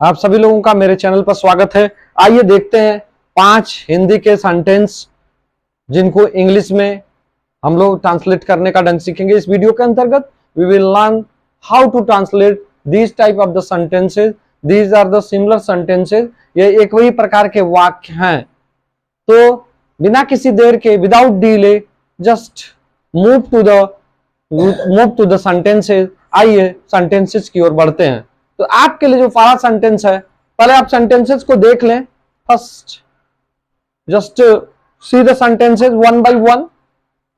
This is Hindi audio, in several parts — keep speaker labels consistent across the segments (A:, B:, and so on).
A: आप सभी लोगों का मेरे चैनल पर स्वागत है। आइए देखते हैं 5 हिंदी के सेंटेंस जिनको इंग्लिश में हम लोग ट्रांसलेट करने का ढंग सीखेंगे। इस वीडियो के अंतर्गत we will learn how to translate this type of the sentences. These are the similar sentences. ये एक वही प्रकार के वाक्य हैं। तो बिना किसी देर के, without delay, just move to the sentences. आइए सेंटेंसेस की ओर बढ़ते हैं। तो आपके लिए जो पहला सेंटेंस है, पहले आप सेंटेंसेस को देख लें। First just see the sentences one by one.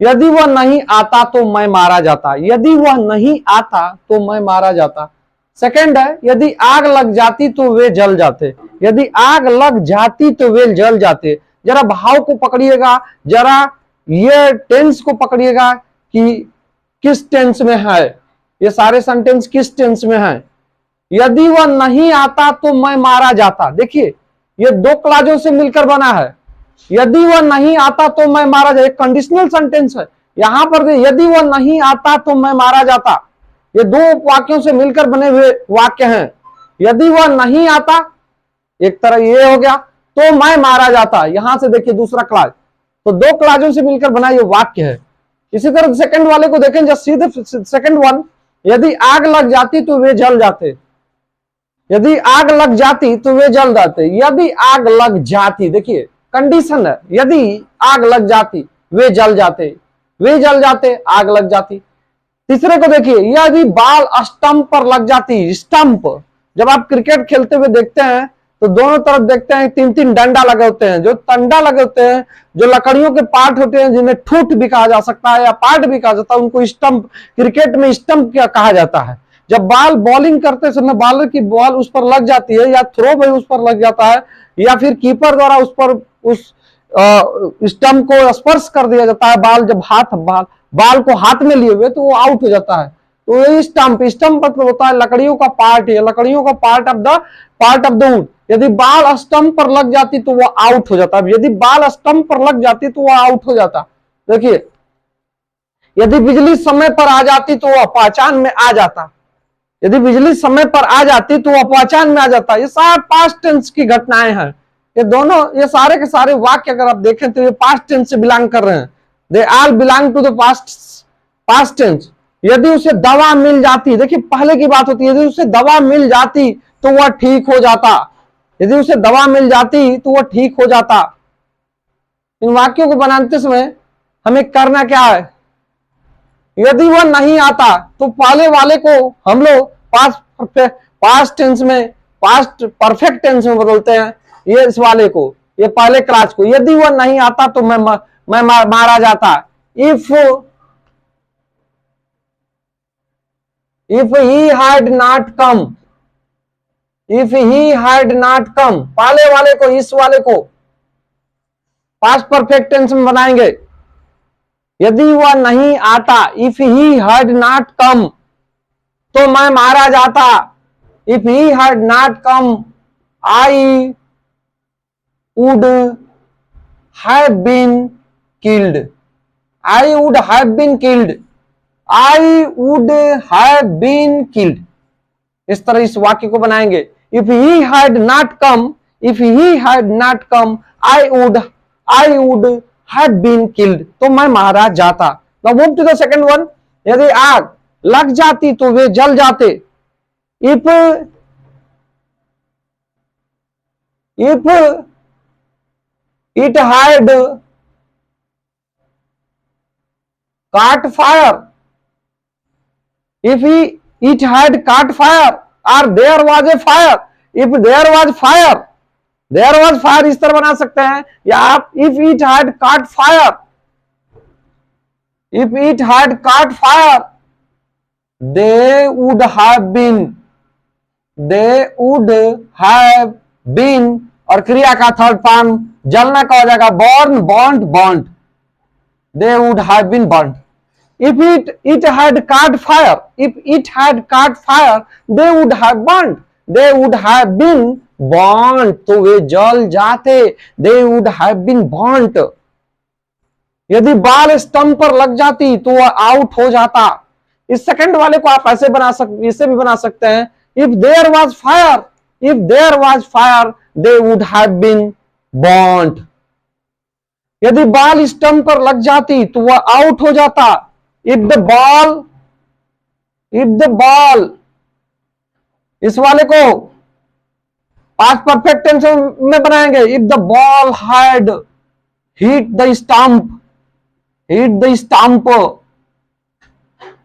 A: यदि वह नहीं आता तो मैं मारा जाता। यदि वह नहीं आता तो मैं मारा जाता। सेकंड है, यदि आग लग जाती तो वे जल जाते। यदि आग लग जाती तो वे जल जाते। जरा भाव को पकड़िएगा, जरा ये टेंस को पकड़िएगा कि किस टेंस में है। ये सारे सेंटेंस किस टेंस में है। यदि वह नहीं आता तो मैं मारा जाता। देखिए ये दो क्लाजों से मिलकर बना है। यदि वह नहीं आता तो मैं मारा जाता, एक कंडीशनल सेंटेंस है। यहां पर यदि वह नहीं आता तो मैं मारा जाता, ये दो वाक्यों से मिलकर बने हुए वाक्य हैं। यदि वह नहीं आता, एक तरह ये हो गया, तो मैं मारा जाता। यहां से देखिए दूसरा क्लाज, तो दो क्लाजों से मिलकर बना ये वाक्य है। इसी तरह सेकंड वाले को देखें, just see the second one. यदि आग लग जाती तो वे जल जाते। यदि आग लग जाती तो वे जल जाते। यदि आग लग जाती, देखिए कंडीशन है, यदि आग लग जाती वे जल जाते। वे जल जाते, आग लग जाती। तीसरे को देखिए, यदि बॉल स्टंप पर लग जाती। स्टंप, जब आप क्रिकेट खेलते हुए देखते हैं तो दोनों तरफ देखते हैं 3-3 डंडा लगे होते हैं। जो डंडा लगे होते हैं, जो लकड़ियों के पार्ट होते हैं, जिन्हें ठूठ भी कहा जा सकता है या पार्ट भी कहा जाता है, उनको स्टंप, क्रिकेट में स्टंप क्या कहा जाता है। जब बॉल बॉलिंग करते समय बॉलर की बॉल उस पर लग जाती है, या थ्रो भी उस पर लग जाता है, या फिर कीपर द्वारा उस पर उस स्टंप को स्पर्श कर दिया जाता है, जब बॉल को हाथ में लिए हुए, तो वो आउट हो जाता है। तो ये स्टंप मतलब होता है लकड़ियों का पार्ट है, लकड़ियों का पार्ट ऑफ द वुड। यदि बॉल स्टंप पर लग जाती तो वो आउट हो जाता। यदि बॉल स्टंप पर लग जाती तो वो आउट हो जाता। देखिए, यदि बिजली समय पर आ जाती तो वह पहचान में आ जाता। यदि बिजली समय पर आ जाती तो वह पहचान में आ जाता। ये सारे पास्ट टेंस की घटनाएं हैं। ये दोनों, ये सारे के सारे वाक्य अगर आप देखें तो ये पास्ट टेंस से बिलोंग कर रहे हैं। They all belong to the past tense. यदि उसे दवा मिल जाती, देखिए पहले की बात होती है, यदि उसे दवा मिल जाती तो वह ठीक हो जाता। यदि उसे दवा मिल जाती तो वह ठीक हो जाता। इन वाक्यों को बनाते समय हमें करना क्या है। यदि वह नहीं आता तो पहले वाले को हम लोग पास्ट टेंस में, पास्ट परफेक्ट टेंस में बदलते हैं। ये इस वाले को, ये पहले क्लास को, यदि वह नहीं आता तो मैं मारा जाता। If he had not come, if he had not कम, पहले वाले को, इस वाले को पास्ट परफेक्ट टेंस में बनाएंगे। यदि वह नहीं आता, if he had not come, तो मैं मारा जाता। If he had not come, I would have been killed. I would have been killed. I would have been killed. इस तरह इस वाक्य को बनाएंगे। If he had not come, if he had not come, I would have been killed, तो मैं मारा जाता। Now move to the second one. यदि आग लग जाती तो वे जल जाते। If it had caught fire, if it had caught fire, or there was a fire, if there was fire, there was fire, इस तरह बना सकते हैं। या आप if it had caught fire, if it had caught fire, they would have been, और क्रिया का थर्ड फॉर्म जलना का हो जाएगा burnt, they would have been burnt. If it had caught fire, if it had caught fire, they would have burnt, they would have been burnt, तो वे जल जाते। they would have been burnt. यदि बॉल स्टंप पर लग जाती तो वह आउट हो जाता। इस सेकंड वाले को आप ऐसे इसे भी बना सकते हैं। If there was fire, if there was fire they would have been burnt. यदि बॉल स्टंप पर लग जाती तो वह आउट हो जाता. if the ball, इस वाले को पास्ट परफेक्ट टेंस में बनाएंगे. if the ball had hit the stump,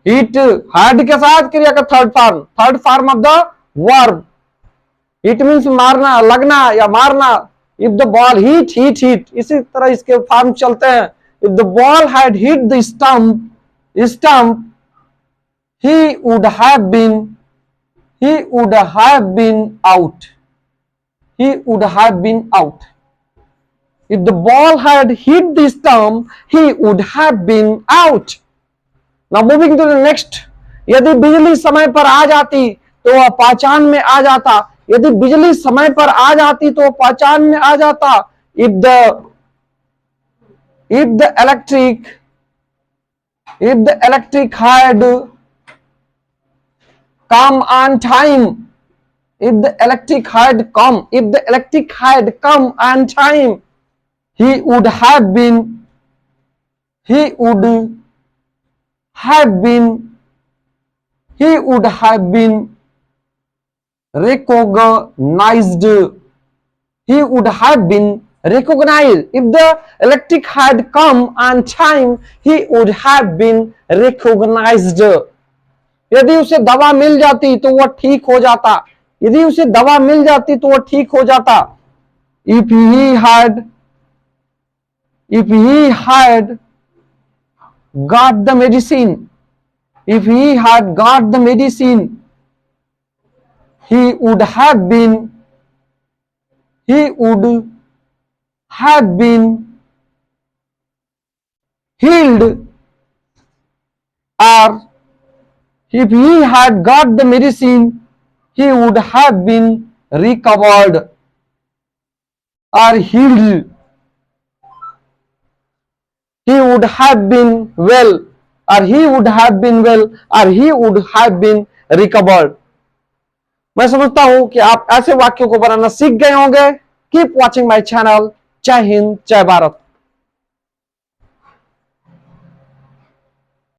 A: hit had के साथ क्रिया का third form of the verb. Hit means मारना, लगना या मारना. if the ball hit, इसी तरह इसके फॉर्म चलते हैं. if the ball had hit the stump, he would have been out. If the ball had hit the stump, he would have been out. Now moving to the next. यदि बिजली समय पर आ जाती तो वह पहचान में आ जाता. यदि बिजली समय पर आ जाती तो वह पहचान में आ जाता. if the electric had come on time, if the electric had come on time, he would have been recognized. If the electric had come on time, he would have been recognized. यदि उसे दवा मिल जाती तो वह ठीक हो जाता. if he had got the medicine, he would have been healed. Or if he had got the medicine, he would have been recovered or healed. He would have been well, or he would have been recovered. मैं समझता हूं कि आप ऐसे वाक्यों को बनाना सीख गए होंगे. Keep watching my channel. जय हिंद, जय भारत.